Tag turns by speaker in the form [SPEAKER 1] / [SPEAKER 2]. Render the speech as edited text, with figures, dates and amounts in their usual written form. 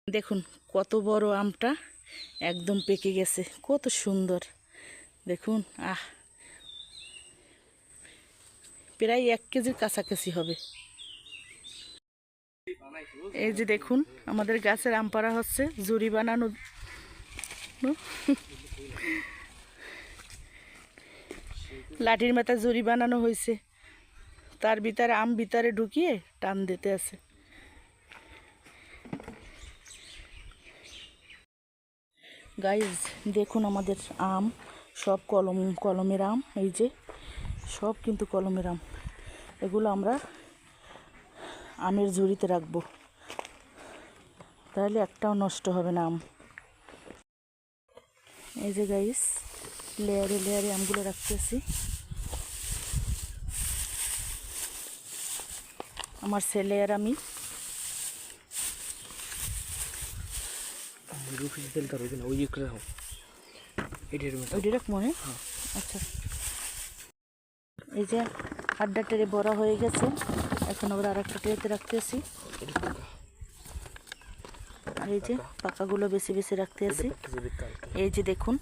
[SPEAKER 1] দেখুন কত বড় আমটা একদম পেকে গেছে, কত সুন্দর দেখুন। প্রায় 1 কেজির কাছাকাছি হবে। এই যে দেখুন আমাদের গাছের আম পাড়া হচ্ছে, জুড়ি বানানো। লাঠির মাথায় জুড়ি বানানো হয়েছে, তার ভিতরে আম ভিতরে ঢুকিয়ে টান দিতে আছে। গাইজ দেখুন আমাদের আম সব কলমের আম, এই যে সব কিন্তু কলমের আম। এগুলো আমরা আমের ঝুড়িতে রাখবো, তাহলে একটাও নষ্ট হবে না আম। এই যে গাইজ লেয়ারে লেয়ারে আমগুলো রাখতেছি। আমার ছেলে আর আমি। আচ্ছা, এই যে আড্ডা টেরে বড়া হয়ে গেছে, এখন আবার আর একটা ট্রেতে রাখতেছি। আর এই যে পাকাগুলো বেশি বেশি রাখতে আছি। এই যে দেখুন